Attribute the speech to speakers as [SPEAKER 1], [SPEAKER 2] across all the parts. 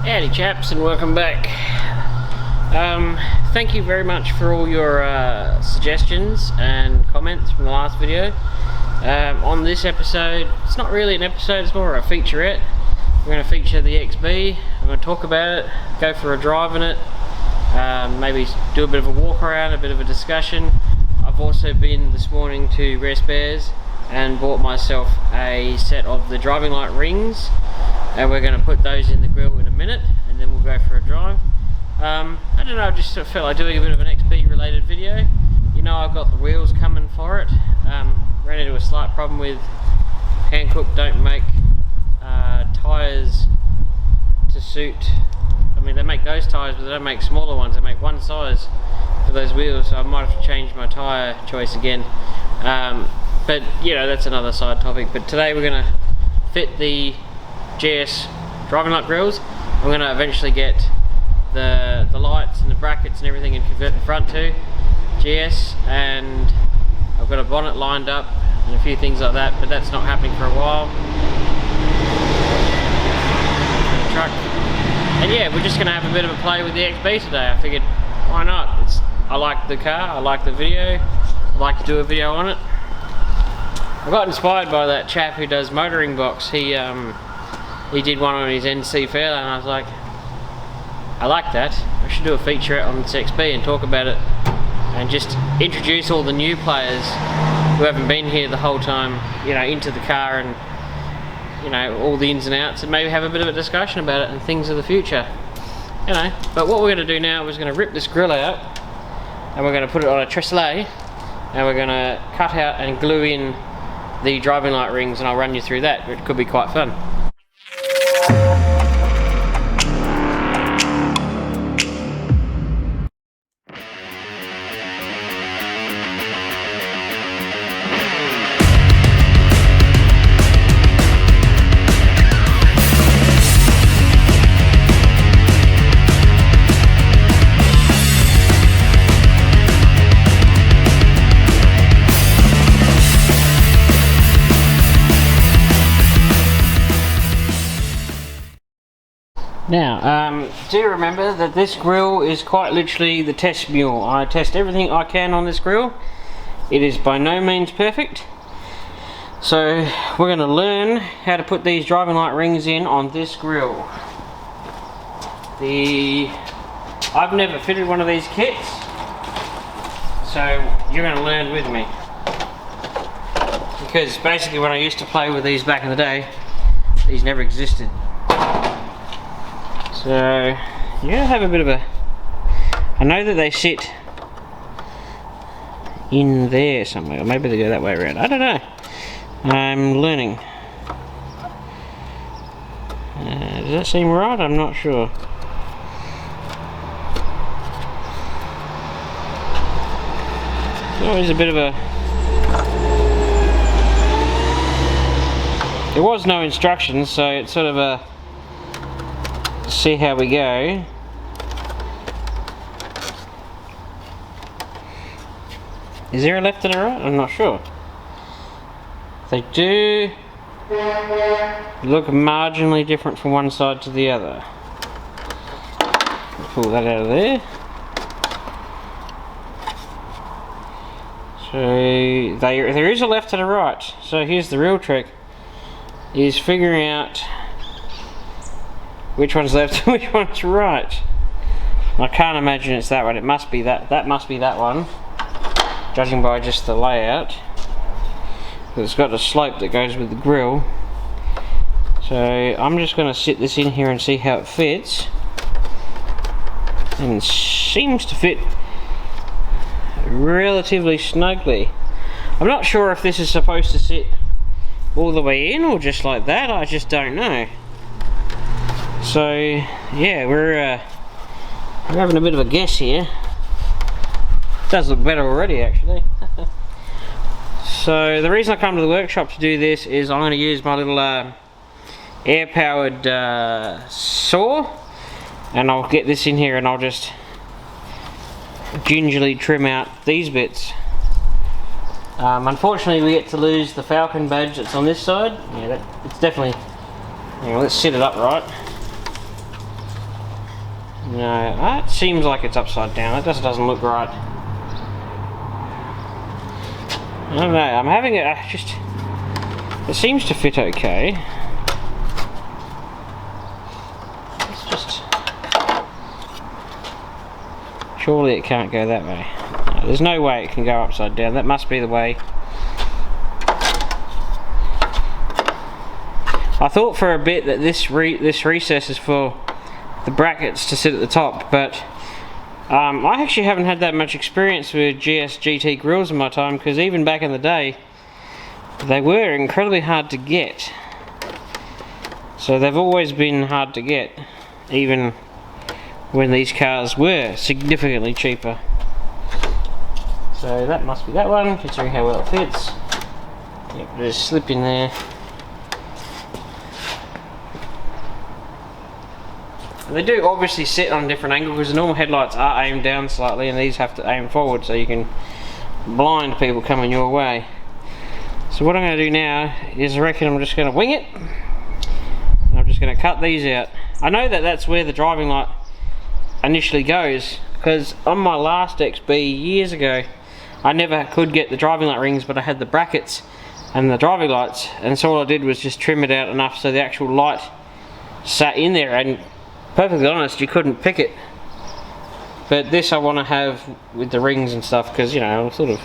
[SPEAKER 1] Howdy chaps, and welcome back. Thank you very much for all your suggestions and comments from the last video. On this episode, it's not really an episode, it's more of a featurette. We're going to feature the XB. I'm going to talk about it, go for a drive in it, maybe do a bit of a walk around, a bit of a discussion. I've also been this morning to Rare Spares and bought myself a set of the driving light rings, and we're going to put those in the grill in a minute and then we'll go for a drive. I don't know, I just sort of felt like doing a bit of an XB related video. You know, I've got the wheels coming for it. Ran into a slight problem with Hankook don't make tyres to suit. I mean, they make those tyres but they don't make smaller ones, they make one size for those wheels, so I might have to change my tyre choice again. But you know, that's another side topic. But today we're going to fit the GS driving light grills. I'm going to eventually get the lights and the brackets and everything and convert the front to GS, and I've got a bonnet lined up and a few things like that, but that's not happening for a while. Truck. And yeah, we're just going to have a bit of a play with the XB today. I figured, why not? I like the car, I like the video, I'd like to do a video on it. I got inspired by that chap who does motoring box. He did one on his NC Fairlane, and I was like, I like that. I should do a featurette on this XB and talk about it and just introduce all the new players who haven't been here the whole time, you know, into the car, and you know, all the ins and outs, and maybe have a bit of a discussion about it and things of the future, you know. But what we're going to do now is going to rip this grill out and we're going to put it on a Tresillet and we're going to cut out and glue in the driving light rings, and I'll run you through that. It could be quite fun. Now, do remember that this grill is quite literally the test mule. I test everything I can on this grill. It is by no means perfect. So we're going to learn how to put these driving light rings in on this grill. I've never fitted one of these kits, so you're going to learn with me. Because basically when I used to play with these back in the day, these never existed. So you're going to have a bit of a... I know that they sit in there somewhere, or maybe they go that way around. I don't know. I'm learning. Does that seem right? I'm not sure. There's always a bit of a... There was no instructions, so it's sort of a... see how we go. Is there a left and a right? I'm not sure. They do look marginally different from one side to the other. Pull that out of there. So there is a left and a right. So here's the real trick, is figuring out which one's left and which one's right. I can't imagine it's that one. It must be that. That must be that one, judging by just the layout. It's got a slope that goes with the grill. So I'm just going to sit this in here and see how it fits. And it seems to fit relatively snugly. I'm not sure if this is supposed to sit all the way in or just like that. I just don't know. So yeah, we're having a bit of a guess here. It does look better already, actually. So the reason I come to the workshop to do this is I'm going to use my little air-powered saw, and I'll get this in here and I'll just gingerly trim out these bits. Unfortunately, we get to lose the Falcon badge that's on this side. Yeah, it's definitely... Hang on, let's set it up right. No, that seems like it's upside down. That just doesn't look right. I don't know, I'm having it, it seems to fit okay. Let's just, surely it can't go that way. No, there's no way it can go upside down. That must be the way. I thought for a bit that this recess is for the brackets to sit at the top, but I actually haven't had that much experience with GS GT grills in my time, because even back in the day they were incredibly hard to get. So they've always been hard to get, even when these cars were significantly cheaper. So that must be that one, considering how well it fits. Yep, there's a slip in there. They do obviously sit on a different angle, because the normal headlights are aimed down slightly and these have to aim forward so you can blind people coming your way. So what I'm going to do now is I reckon I'm just going to wing it. I'm just going to cut these out. I know that that's where the driving light initially goes, because on my last XB years ago I never could get the driving light rings, but I had the brackets and the driving lights, and so all I did was just trim it out enough so the actual light sat in there, and perfectly honest, you couldn't pick it. But this I want to have with the rings and stuff, because, you know, I sort of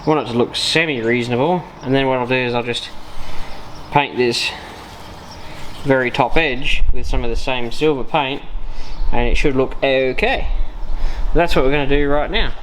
[SPEAKER 1] want it to look semi-reasonable. And then what I'll do is I'll just paint this very top edge with some of the same silver paint, and it should look okay. That's what we're going to do right now.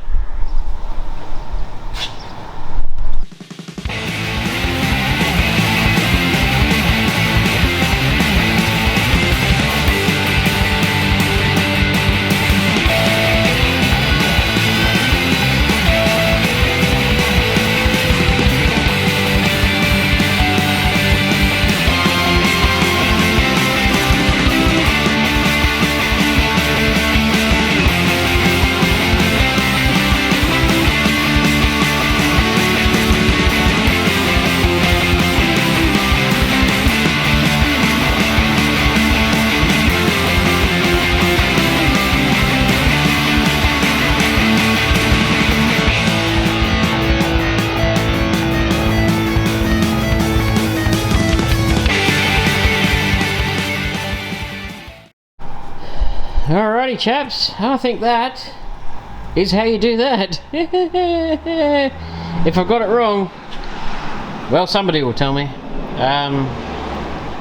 [SPEAKER 1] Alrighty chaps, I think that is how you do that. If I've got it wrong, well, somebody will tell me.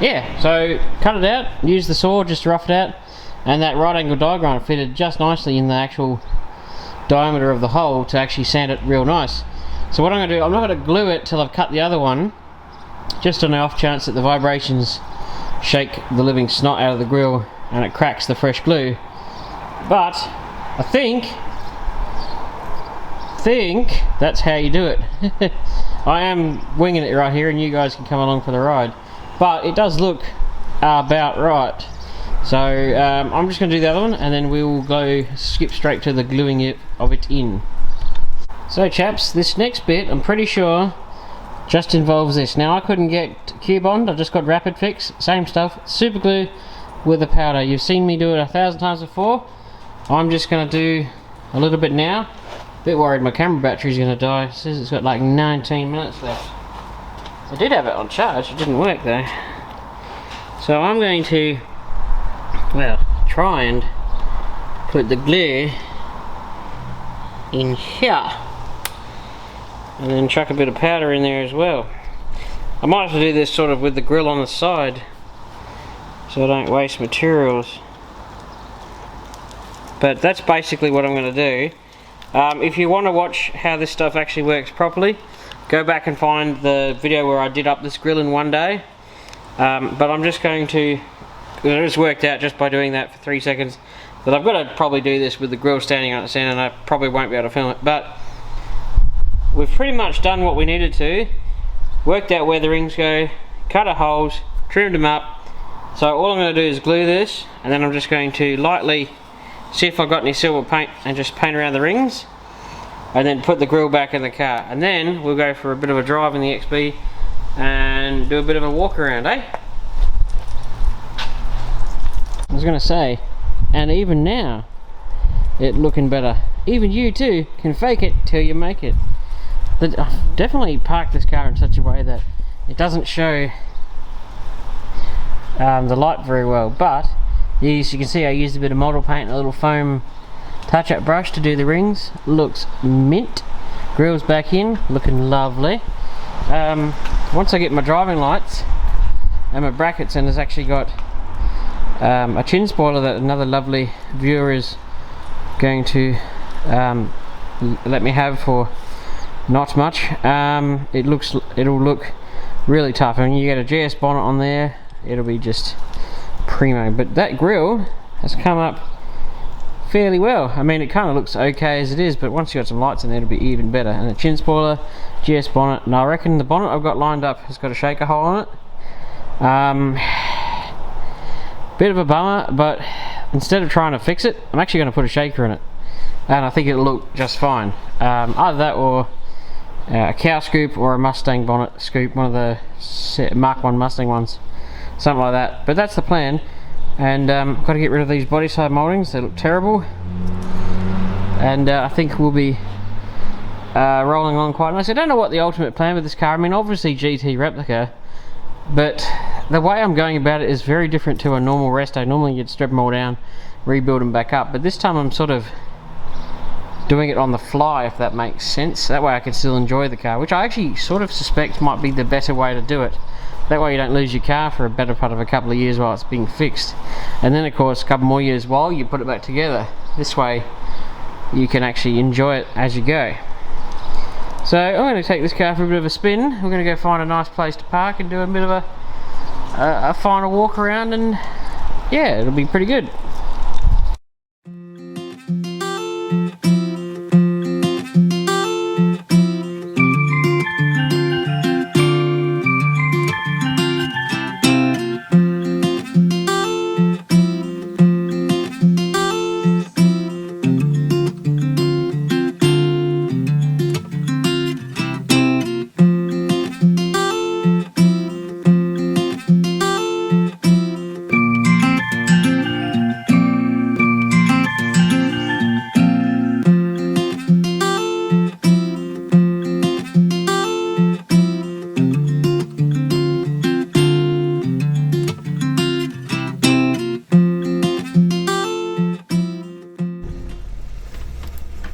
[SPEAKER 1] Yeah, so cut it out, use the saw just to rough it out, and that right angle diagram fitted just nicely in the actual diameter of the hole to actually sand it real nice. So what I'm going to do, I'm not going to glue it till I've cut the other one, just on the off chance that the vibrations shake the living snot out of the grill and it cracks the fresh glue. But I think that's how you do it. I am winging it right here, and you guys can come along for the ride, but it does look about right. So I'm just going to do the other one, and then we'll go skip straight to the gluing of it in. So chaps, this next bit I'm pretty sure just involves this. Now I couldn't get Q-Bond, I just got Rapid Fix, same stuff, super glue with a powder. You've seen me do it 1,000 times before. I'm just going to do a little bit now. Bit worried my camera battery's going to die. It says it's got like 19 minutes left. I did have it on charge, it didn't work though. So I'm going to, well, try and put the glue in here, and then chuck a bit of powder in there as well. I might have to do this sort of with the grill on the side so I don't waste materials, but that's basically what I'm going to do. If you want to watch how this stuff actually works properly, go back and find the video where I did up this grill in one day. But I'm just going to, it just worked out just by doing that for 3 seconds, that I've got to probably do this with the grill standing on its end, and I probably won't be able to film it. But we've pretty much done what we needed to, worked out where the rings go, cut our holes, trimmed them up. So all I'm going to do is glue this, and then I'm just going to lightly see if I've got any silver paint and just paint around the rings, and then put the grill back in the car, and then we'll go for a bit of a drive in the XB and do a bit of a walk around, eh? I was going to say, and even now it looking better. Even you too can fake it till you make it. But I've definitely parked this car in such a way that it doesn't show the light very well, but as you can see, I used a bit of model paint and a little foam touch-up brush to do the rings. Looks mint. Grill's back in, looking lovely. Once I get my driving lights and my brackets, and it's actually got a chin spoiler that another lovely viewer is going to let me have for not much. It'll look really tough. I mean, you get a GS bonnet on there, it'll be just primo. But that grill has come up fairly well. I mean, it kind of looks okay as it is, but once you got some lights in there, it'll be even better. And the chin spoiler, GS bonnet, and I reckon the bonnet I've got lined up has got a shaker hole on it. Bit of a bummer, but instead of trying to fix it, I'm actually going to put a shaker in it, and I think it'll look just fine. Either that or a cow scoop or a Mustang bonnet scoop, one of the Mark 1 Mustang ones, something like that. But that's the plan. And got to get rid of these body side mouldings, they look terrible. And I think we'll be rolling along quite nice. I don't know what the ultimate plan with this car. I mean, obviously GT replica, but the way I'm going about it is very different to a normal resto. Normally you'd strip them all down, rebuild them back up, but this time I'm sort of doing it on the fly, if that makes sense. That way I can still enjoy the car, which I actually sort of suspect might be the better way to do it. That way you don't lose your car for a better part of a couple of years while it's being fixed, and then of course a couple more years while you put it back together. This way you can actually enjoy it as you go. So I'm going to take this car for a bit of a spin. We're going to go find a nice place to park and do a bit of a final walk around, and yeah, it'll be pretty good.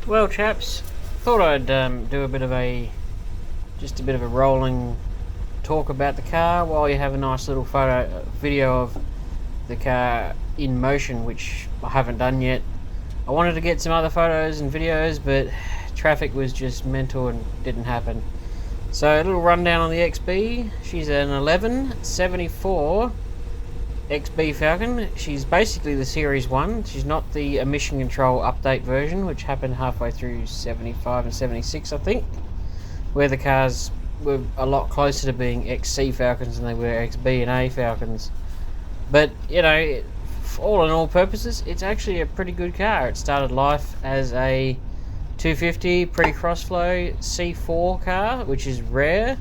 [SPEAKER 1] Well, chaps, thought I'd do a bit of a rolling talk about the car while you have a nice little video of the car in motion, which I haven't done yet. I wanted to get some other photos and videos, but traffic was just mental and didn't happen. So a little rundown on the XB. She's an 1174 XB Falcon. She's basically the Series 1. She's not the emission control update version, which happened halfway through 75 and 76, I think, where the cars were a lot closer to being XC Falcons than they were XB and A Falcons. But, you know, for all in all purposes, it's actually a pretty good car. It started life as a 250 pre-crossflow C4 car, which is rare.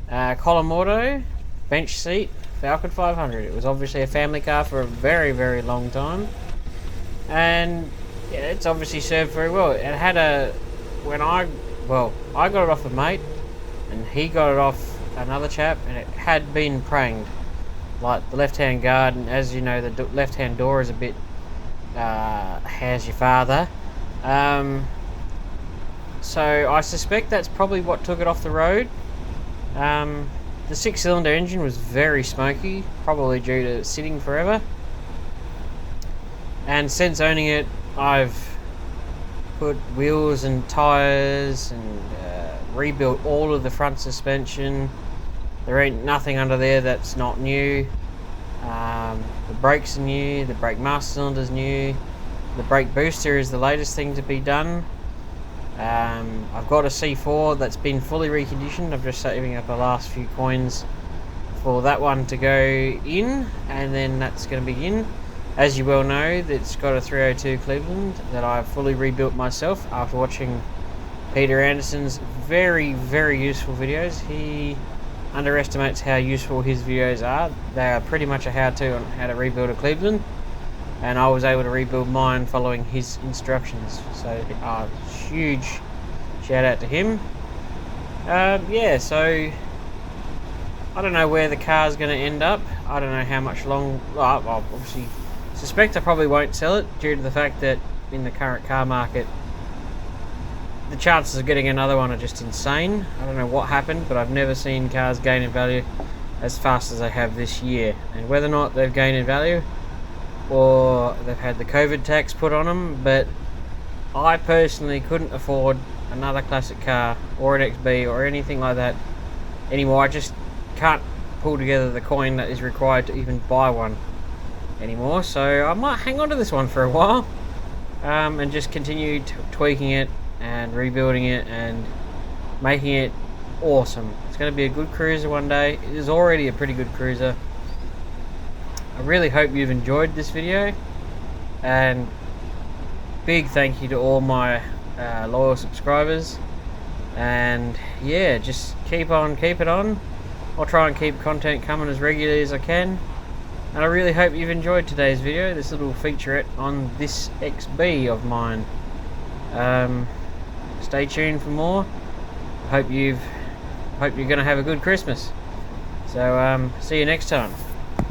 [SPEAKER 1] Column auto, bench seat, Falcon 500. It was obviously a family car for a very, very long time, and yeah, it's obviously served very well. It had I got it off a mate, and he got it off another chap, and it had been pranged, like the left-hand guard, and as you know, the left-hand door is a bit how's your father, so I suspect that's probably what took it off the road. The 6-cylinder engine was very smoky, probably due to sitting forever. And since owning it, I've put wheels and tyres and rebuilt all of the front suspension. There ain't nothing under there that's not new. The brakes are new, the brake master cylinder's new, the brake booster is the latest thing to be done. I've got a C4 that's been fully reconditioned. I'm just saving up the last few coins for that one to go in, and then that's going to be in. As you well know, it's got a 302 Cleveland that I've fully rebuilt myself after watching Peter Anderson's very, very useful videos. He underestimates how useful his videos are. They are pretty much a how-to on how to rebuild a Cleveland. and I was able to rebuild mine following his instructions. So huge shout out to him. Yeah, so I don't know where the car's going to end up. I don't know how much long. I obviously suspect I probably won't sell it due to the fact that in the current car market, the chances of getting another one are just insane. I don't know what happened, but I've never seen cars gain in value as fast as they have this year. And whether or not they've gained in value or they've had the COVID tax put on them, but I personally couldn't afford another classic car or an XB or anything like that anymore. I just can't pull together the coin that is required to even buy one anymore. So I might hang on to this one for a while, and just continue tweaking it and rebuilding it and making it awesome. It's going to be a good cruiser one day. It is already a pretty good cruiser. I really hope you've enjoyed this video, and big thank you to all my loyal subscribers. And yeah, just keep it on. I'll try and keep content coming as regularly as I can, and I really hope you've enjoyed today's video, this little featurette on this XB of mine. Stay tuned for more. Hope you're gonna have a good Christmas. So see you next time.